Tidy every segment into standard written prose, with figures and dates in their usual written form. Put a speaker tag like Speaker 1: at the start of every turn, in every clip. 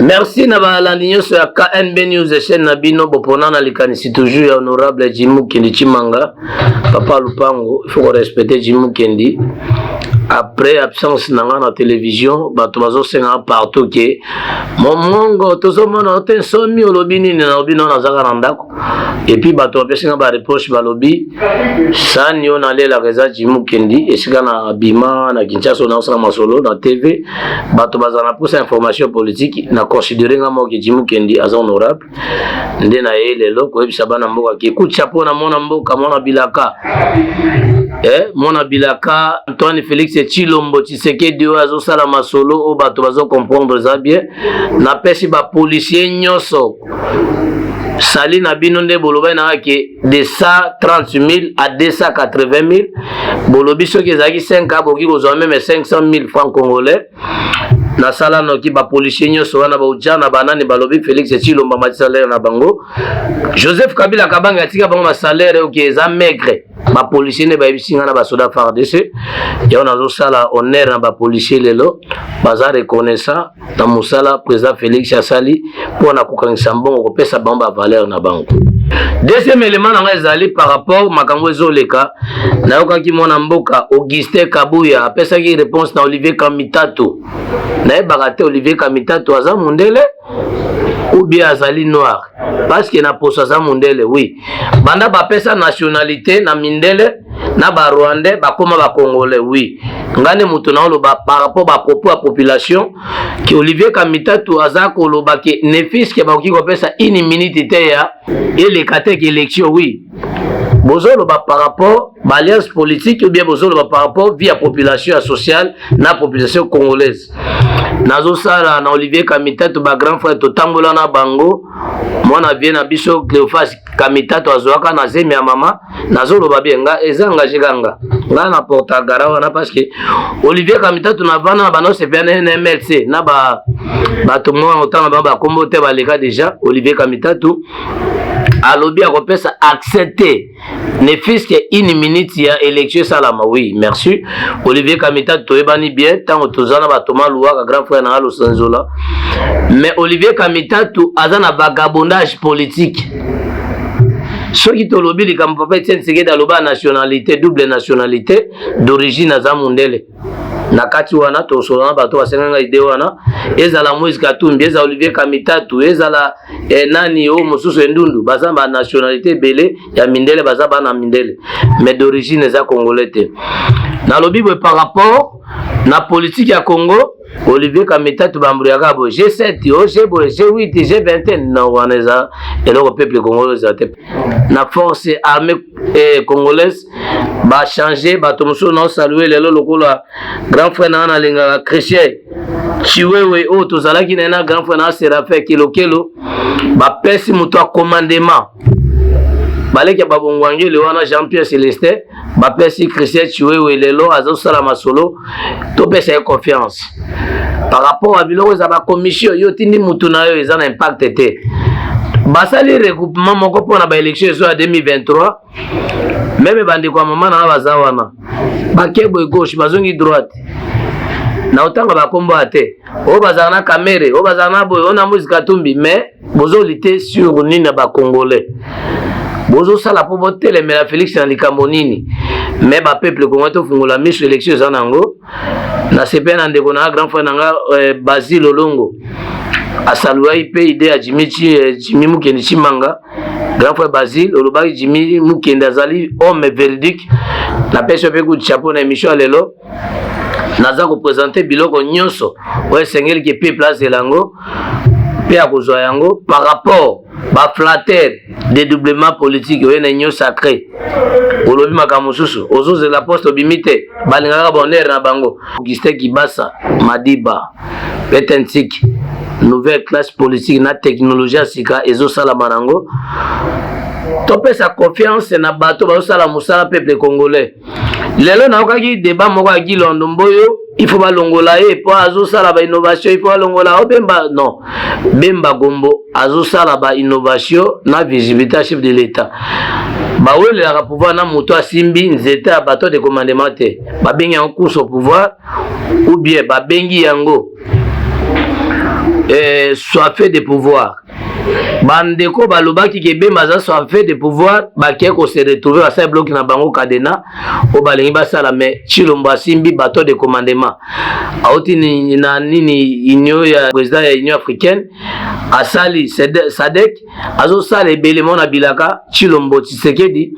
Speaker 1: Merci na balandi nyonso ya KNB News chaîne na bino bopona na likanisi toujours ya honorable Jimmy Mukendi Chimanga papa Lupango. Il faut respecter Jimmy Mukendi. Après absence nanga na télévision bato bazo senga partout ke momongo tozomona otensomi olobini na obino na zaka na ndako et puis bato bapesinga ba reproche balobi sani on allait la reza Jimmy Mukendi esika na bima na Kinshasa na osala masolo na TV bato bazana pour information politique na considérer nga mo ke Jimmy Mukendi as honorable nde na ye lelo ko ebisa bana mboka ke kucha pona mona mboka mona bilaka mona bilaka Antoine Félix Tshilombo Tshisekedi oyo sala masolo o bato bazo comprendre ça bien na pesi ba policier nyoso sali na bino nde boloba na ke de 130 000 à 280 000 bolobi soki ezaki 5 aboki kozwa même 500 000 francs congolais na sala noki ba policier nyoso wana ba ujana banani balobi Félix Tshilombo ma salaire na bango Joseph Kabila kabanga tika bango ma salaire oki eza maigre ba policier ne ba bisinga na ba soda FARDC ya nazo sala honneur na ba policier lelo baza reconnaissant na musala président Félix Asali pour na kokangisa mbongo kopesa bamba valeur na bango. Deuxième élément na ezali par rapport makambo ezoleka na yokaki mona mboka Augustin Kabuya apesa ki réponse na Olivier Kamitato na ebakate Olivier Kamitato aza mundele ou bien azali noir parce que na posa za mundele oui banda bapesa nationalité na mindele na ba rwandais bakoma ba congolais oui ngane mutu na oloba par rapport ba propos à population ki Olivier Kamitato azako loba ke ne fiske ba ko pesa une minute te ya ele katek élection oui bozolo ba par rapport ba alliance politique ou bien bozolo ba par rapport via population sociale na population congolaise nazo sala na Olivier Kamitato ba grand frère totambola na bango mwana bien na biso Cléophas Kamitato azoaka na zemi ya mama nazo loba bien nga eza engagé kanga nga na porta garawa na parce que Olivier Kamitato na vana ba no se bien na MLC na ba to mo otana ba kombo te ba leka déjà Olivier Kamitato alobi akopesa accepter ne fiske une minute ya élection salama oui merci Olivier Kamitato toyebani bien tango tozana batoma luaka grand frère na Los Angeles mais Olivier Kamitato azana vagabondage politique soki tolobi likambo papa Etienne Tshisekedi aloba nationalité double nationalité d'origine aza mundele na kati wana tosolana bato basenganga ide wana ezala Moïse Katumbi ezala Olivier Kamitato ezala nani o mosusu endundu baza ba nationalité belé ya mindele baza bana mindele mais d'origine eza congolais te na lobi par rapport na politique ya Congo Olivier Kamitato bamburiaka bo G7 G8 G21 na waneza eloko peuple congolais na force armée congolaise ba changer bato muso na saluer lelo lokola grand frère na linga Christian Chiwewe o tozalaki na grand frère na Serafin Kilokelo ba pesi muto a commandement baleke babongwangeli wana Jean-Pierre Célestin ba pesi Christian Chiwewe lelo azosala masolo to pesa confiance par rapport à biloko za ba commission yo tindi mutu na yo eza na impact te basali regroupement moko pona ba élection ezo ya 2023 même bandi kwa mama na baza wana bakebo gauche bazongi droite na otanga bakombo ate o bazana na kamere o bazana na boy ona Moïse Katumbi mais bozo lité sur nini ba congolais bozo sala po botele mais la Félix na likambo nini mais ba peuple congolais to fungola miso élection za nango na sepe na ndeko na grand frère nanga Basile Olongo asalua ipe ide ya Jimmy Mukendi Chimanga grand frère Basile olobaki Jimmy Mukendi azali homme véridique na pesa pe ku chapeau na émission lelo naza ko présenter biloko nyonso o sengeli ke pe place elango pe akozwa yango par rapport ba flatter dédoublement politique o na nyo sacré olobi makambo susu ozoze la poste bimite balingaka bonheur na bango Augustin Kibasa Madiba Petentik nouvelle classe politique na technologie sika ezo sala marango topé sa confiance na bato ba sala musala peuple congolais. Lelo na okaki débat moko ya Gilondo Mboyo, il faut balongola po azo sala ba innovation, il faut balongola o Bemba non. Bemba Gombo azo sala ba innovation na visibilité chef de l'État. Ba wele la pouvoir na moto asimbi nzete ya bato de commandement te. Ba bengi en course au pouvoir ou bien ba bengi yango soit fait de pouvoir. Bandeko balobaki ke Bemba za soit fait de pouvoir bakie ko se retrouver à bloc na bango cadena o balengi basala mais Chilombo asimbi bateau de commandement auti ni na nini union ya président ya Union africaine asali Sadek azo sala ebelemo na bilaka Chilombo Tshisekedi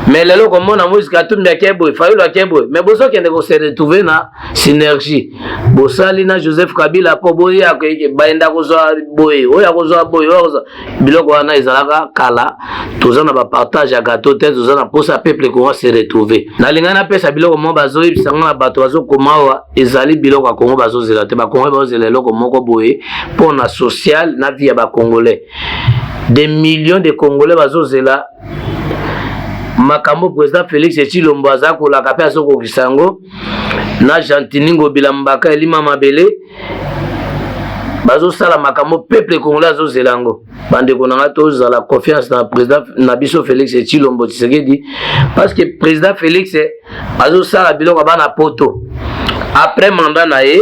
Speaker 1: mais lelo komona Moïse Katumbi akebo Fayulu akebo mais boso kende ko se retrouver na synergie bosali na Joseph Kabila po boya ko baenda ko zo boye oya ko zo boye biloko wana ezalaka kala tozana ba partage ya gâteau te tozana posa peuple ko se retrouver na lingana pesa biloko mo bazo ibisanga na bato bazo komawa ezali biloko ya Congo bazo zela te ba Congo bazo zela loko moko boye pona social na vie ya ba Congolais des millions de Congolais bazo zela makambo président Félix Tshilombo azako la kapia soko kisango na Jantiningo Bilambaka elima mabele bazo sala makambo peuple congolais azo zelango bande konanga toza la confiance na président na biso Félix Tshilombo Tshisekedi parce que président Félix azo sala biloko bana poto après mandat na ye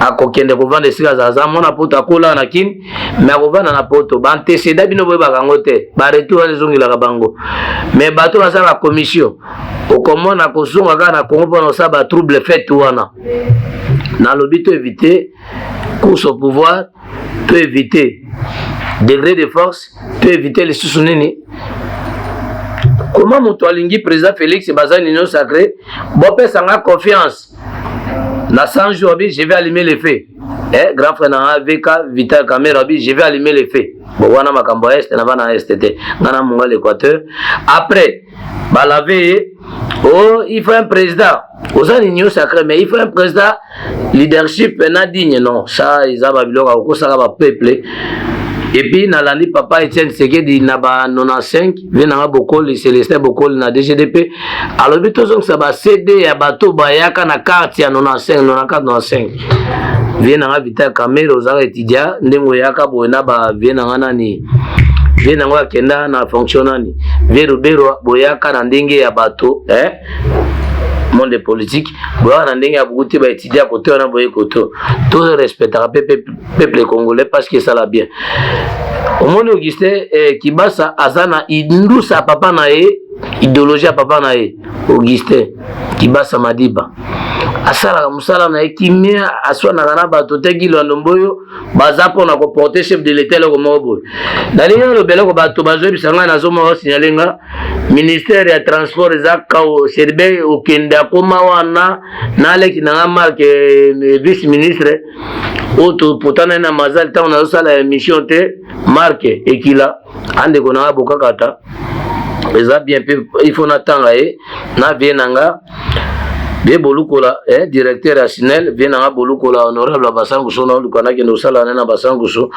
Speaker 1: akokende kovanda sika zaza mona poto akola na kin mais akovanda na poto banteceda bino boye bakango te baretour ezongela bango mais bato basala commission okomona kozonga kaka na Congo mpona osala ba trouble fait wana na lobi to éviter course au pouvoir, peut éviter degré de force, peut éviter les sous-nini. Comment mon toalingi président Félix Bazan Union Sacrée, Bopé Sanga confiance. Na 100 jours, je vais allumer les faits. Grand frère na VK Vital Caméra, je vais allumer les faits. Bon, wana makambo est, na bana STT, ngana munga l'Équateur. Après, balavé, oh, il faut un président. Aux Union Sacrée, mais il faut un président leadership na digne, non. Ça, ils ont babiloko, au ça va peuple. Et puis, Nalandi papa Etienne Sekedi na ba 95, vient Bokol, Célestin Bokol na DGDP. Alors, bitozong ça va céder à bateau bayaka na carte ya 95, 94, 95. Vient Vital Caméra, aux étudiants, ndengo yaka boena ba vient nani. Vient kenda na fonctionnani. Vero boyaka na ndenge ya bateau, monde politique boya na ndenge ya bukuti ba étudier côté on a boye côté tout respectera peuple congolais parce que ça la bien au monde Augustin Kibasa azana indusa papa na ye idéologie ya papa na ye Augustin Kibasa Madiba asala musala na ekimia aswa na kana bato te Gilondo Mboyo baza pona ko porter chef de l'État ko mobo dalinga lo beloko bato bazo bisanga na zoma o signalenga ministère ya transport za kao serbe okenda koma wana na leki na marque vice ministre auto potana na mazal ta na sala mission te marque ekila ande kona bokakata eza bien il faut natanga na vienanga Bien Bolukola, directeur national, vient à Bolukola, honorable Basanguso, nous connaissons sala na Basanguso,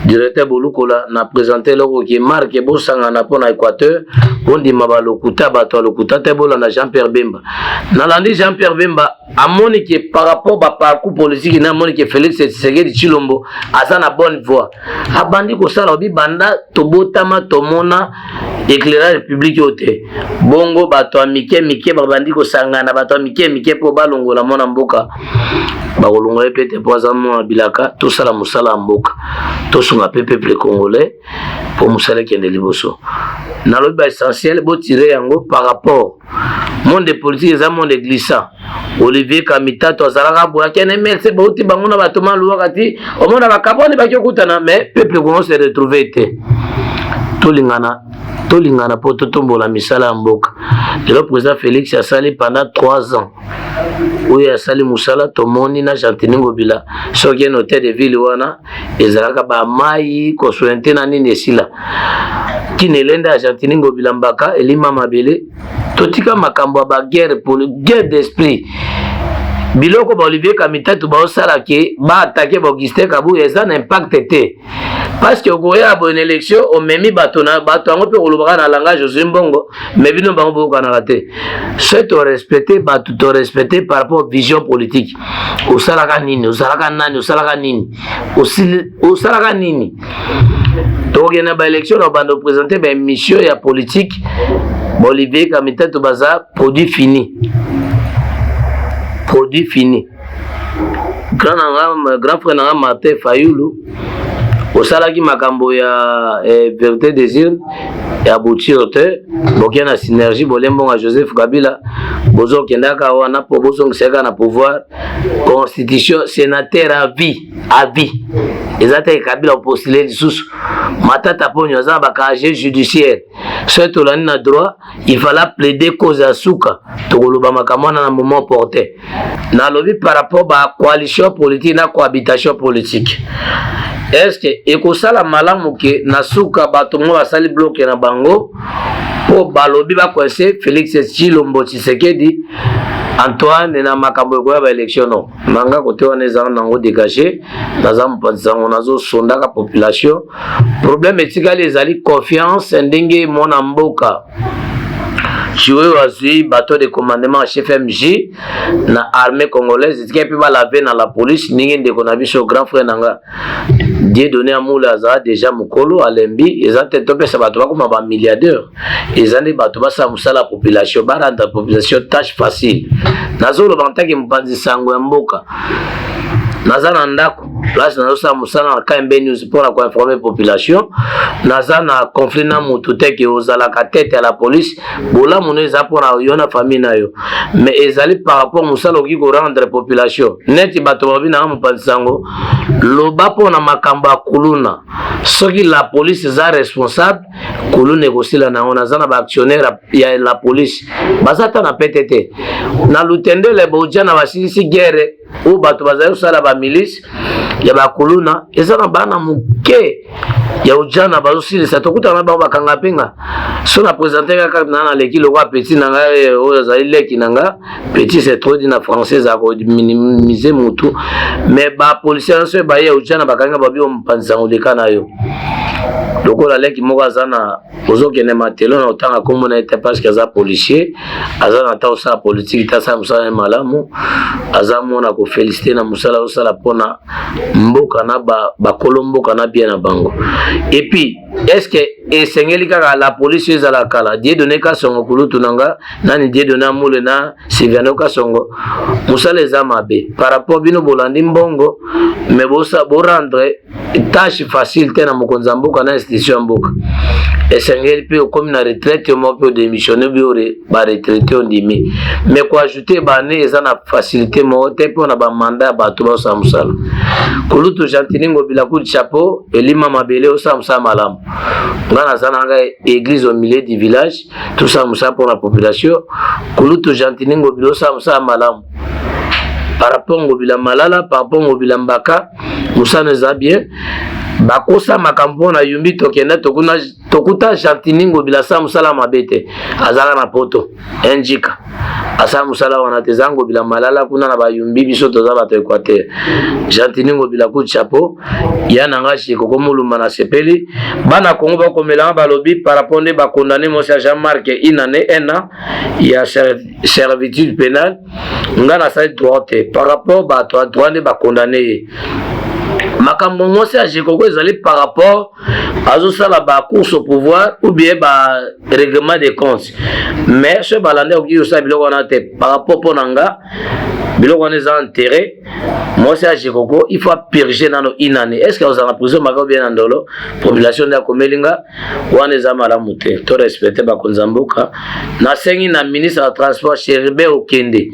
Speaker 1: directeur Bolukola, n'a présenté le qui marque Bosanga na pona Équateur, on dit Mabalokuta, Batalokuta, Tebola na Jean-Pierre Bemba. Nalandi Jean-Pierre Bemba, à Monique par rapport à parcours politique, na Monique Félix Tshisekedi Tshilombo, à sa bonne voix. A bandi ko sala obi banda tobotama tomona éclairage public yote. Bongo bato amike mike babandi ko sangana bato amike mike po balongo la mona mboka bakolongola pete poza mo bilaka tout ça la musala mboka to sunga peuple congolais pour musala kende liboso na loba essentiel bo tirer yango par rapport monde politique za monde glissant Olivier Kamita to zalaka bo akene merci bauti bango na bato maluwa kati omona bakaboni bakokutana mais peuple congolais se retrouver te tolingana po totombola misala ya mboka le président Félix a sali pendant 3 ans oyo asali musala tomoni na Jantiningo Bila soki en hôtel de ville wana ezalaka ba mai ko sointe na nini esila kinelenda ya Jantiningo Bila mbaka elima mabele totika makambo ba guerre pour guerre d'esprit biloko ba Olivier Kamita to ba osala ke ba attaquer ba Augustin Kabu eza na impact te parce que au y a une élection on memi bato yango pe kolobaka na langage Zimbongo mais bino bango boka na raté c'est to respecter bato to respecter par rapport vision politique osalaka nini osalaka nani osalaka nini osalaka nini to gena ba élection on va présenter ba mission ya politique Olivier Kamita to baza produit fini grand frère nanga Martin Fayulu osalaki makambo ya vérité désir ya boutir te bokia na synergie bolembonga Joseph Kabila bozo kendaka wana po bozo ngiseka na pouvoir constitution sénateur à vie ezate Kabila postuler lisusu matata ponyo za ba casier judiciaire c'est olani na droit il fallait plaider cause ya suka to koloba makambo na moment porté na lobi par rapport ba coalition politique na cohabitation politique. Est-ce que ekosala malamu ke nasuka bato mo basali bloqué na bango po balobi ba kwese Félix Tshilombo Tshisekedi Antoine na makambo ko ya ba élection no manga kote wana ezanga nango dégager naza mpanzango nazo sondaka population problème etikali ezali confiance ndenge mona mboka joué aussi bateau de commandement chef MJ na armée congolaise qui peut pas laver dans la police ningi ndeko na biso grand frère nanga Dieu donné à moula za déjà mukolo alembi ezate topé ça bato comme ba milliardaire ezane bato ba sa musala population ba rendre population tâche facile nazolo bantaki mpanzi sango ya mboka nazana ndako place nazo sa musala na KMB News pour la informer population nazana conflit na mutu teke ozala ka tête à la police bola moneza pour na yona famille na yo mais ezali par rapport musala oki ko rendre population neti bato babi na mpansango loba pour na makambo kuluna soki la police za responsable kulune kosila na ona zana ba actionnaire ya la police bazata na PTT na lutende le boja na basisi guerre ou bato bazali sala ba milice ya ba kuluna ezana bana muke ya ujana bazosili sa tokuta na ba bakanga penga so na présenter kaka na leki lo kwa petit nanga o za leki nanga petit c'est trop dit na français à minimiser mutu mais ba policier so ba ya ujana bakanga babi o mpanza oleka na yo lokola leki moko azana ozokene matelo na otanga komona ete parce que aza policier azana ta osala politique ta sa musala malamu azamona ko féliciter na musala osala pona mboka na ba kolomboka na bien na bango et puis est-ce que esengeli kaka la police ezala kala die donné ka songo kulutu nanga nani die donné amule na Sylviano ka songo musala ezamabe par rapport bino bolandi mbongo mais bosa bo rendre tâche facile tena mokonza mboka na institution mboka esengeli pe comme na retraite mo pe démissionner biore ba retraité ondimi mais ko ajouter bané ezana facilité mo te pe na ba mandat ba to ba sa musala kulutu jantiningo bila coup de chapeau elima mabele o sa musala malam ngana zananga église au milieu du village tout ça musa pour la population kulutu jantiningo bila sa musala malam par rapport au bila malala par rapport au bila mbaka musa neza bien bakosa makambo na yumbi tokenda tokuta jantiningo bila sa musala mabete azala na poto enjika asa musala wana tezango bila malala kuna na bayumbi biso toza bato Equateur jantiningo bila coup de chapeau yana ngashi kokomuluma na sepeli bana Kongo bakomela balobi par rapport ne ba condamné monsieur Jean-Marc une année un an il y a servitude pénale ngana sa droit par rapport ba droit ne ba condamné makambo mwose a jekoko ezali par rapport azosala ba course au pouvoir ou bien ba règlement des comptes mais ce balande oki yosa biloko na te par rapport ponanga biloko na za intérêt mwose a jekoko il faut purger nano inane est-ce que ozana prison maka bien ndolo population ya komelinga wana za malamu te to respecter ba konzamboka na sengi na ministre de transport Cheribe Okende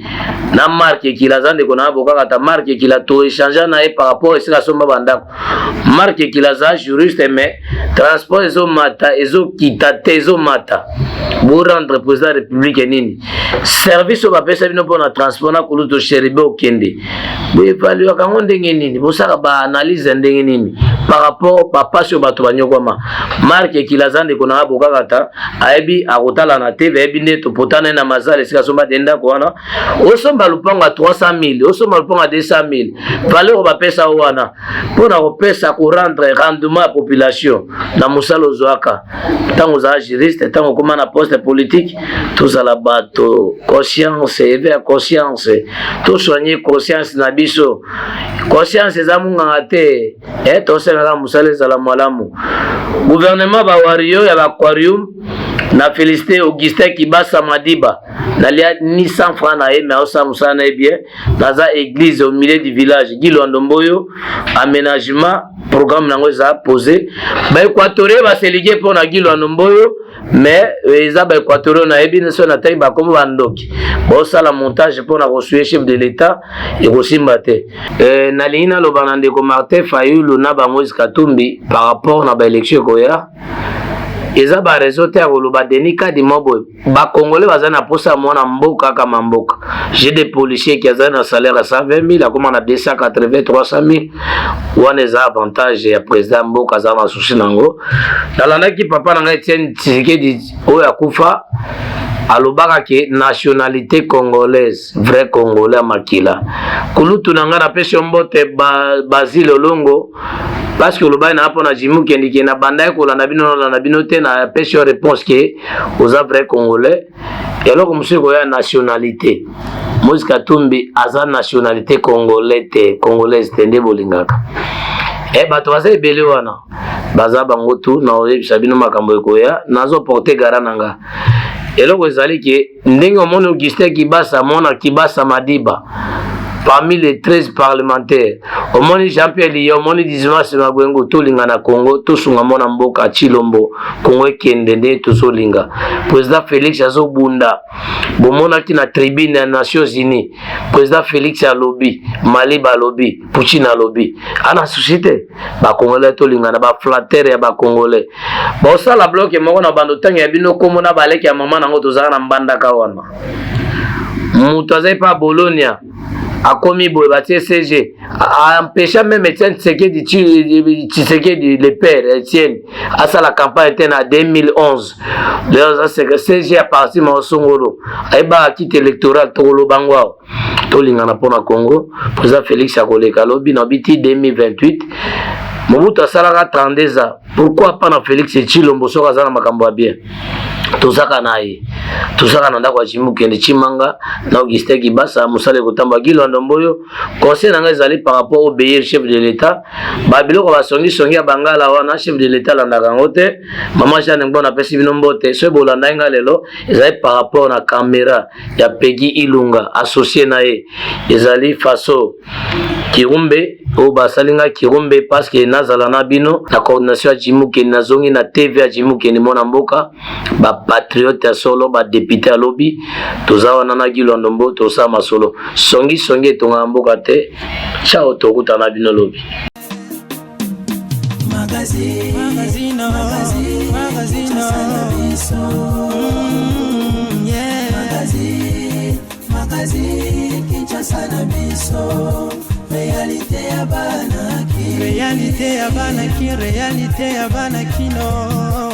Speaker 1: na marque kilazande kona boka kata marque kila to échanger na par rapport à la somba bandako marque kilaza juriste mais transport ezo mata ezo kitate ezo mata bo rendre président de la république nini service au bapesa bino pona transport na kuluto Cheribe Okende bo evaluer kango ndenge nini bo saka ba analyse ndenge nini par rapport papa sur bato banyokoma marque kilazande kona bokakata ayebi akotala na TV ayebi ne to potana na mazale sika somba denda kwana osomba lupango 300,000 osomba lupango 200,000 valeur ba pesa wana pona ko pesa ko rendre rendement à population na musalo zoaka tango za juriste tango koma na poste politique tous à la bato conscience éveil conscience tout soigner conscience na biso conscience za munga te to sala musale za la malamu gouvernement ba wario ya aquarium na félicité Augustin Kibasa Madiba nalia ni 100 francs na ye mais osa musana e bien dans la église au milieu du village Gilo Ndomboyo aménagement programme nango za posé ba équatorien ba séligé pour na Gilo Ndomboyo mais eza ba équatorien na ebi ne so na tayi ba comme bandoki bo sala montage pour na reçu chef de l'état et kosimba te na lina lo banande ko Martin Fayulu na ba Moïse Katumbi par rapport na ba élection koya eza ba réseau te koloba denika di mobo ba congolais bazana posa mona mboka kama mboka j'ai des policiers qui azana salaire à 120,000 akoma na 280 300,000 wana eza avantage ya président mboka azana souci nango nalandaki papa nanga Etienne Tshisekedi oyo akufa alobaka ke nationalité congolaise vrai congolais makila kulutu nanga na pesi mbote Basile Olongo parce que le bain n'a pas na jimu qui na banda ko na bino te na pesi réponse que aux vrais congolais et alors comme monsieur koya nationalité Moïse Katumbi aza nationalité congolaise tende bolingaka bato baza ebele wana baza bango tu na oyebisa bino makambo ekoya nazo porter gara nanga eloko ezali ke ndenge omoni Augustin Kibasa mona Kibasa Madiba parmi les 13 parlementaires omoni Jean-Pierre Liya omoni Dismas Magwengo tolinga na Congo tosunga mona mboka Chilombo Congo ekende nde tozolinga président Félix azobunda bomona ki na tribune ya Nations Unies président Félix alobi Mali balobi Poutine alobi ana société ba congolais tolinga na ba flatter ya ba congolais ba osala bloc moko na bando tanga ya bino komona baleki ya mama nango tozaka na mbandaka wana mutu azai pa Bologna a commis Boebatie CG a empêché même Etienne Tshisekedi le père Etienne à ça la campagne était en 2011 le CG a parti ma Songolo aiba quitte électoral tolo bangwa tolinga na pona Congo président Félix Akoleka lobi na biti 2028 Mobutu asalaka 32 ans pourquoi pas na Félix Tshilombo soka zana makambo ya bien tozaka naye tozaka na ndako Jimu kende Chimanga na Augustin Kibasa musale kotamba Gilo Ndomboyo conseil nanga ezali par rapport au obéir chef de l'état ba biloko ba songi ya bangala wana chef de l'état landaka ngote mama Jeanne Ngona pesi bino mbote so bolanda nga lelo ezali par rapport na caméra ya Peggy Ilunga associé naye ezali faso Kirumbe o basalinga Kirumbe parce que nazala na bino na coordination ya Jimu kende nazongi na TV ya Jimu kende mona mboka ba patriote ya solo ba député alobi tozawa nana Gilo Ndombo tosa masolo songi tonga mboka te ciao tokuta na bino lobi magazine Kinshasa na biso réalité ya banaki réalité ya banaki no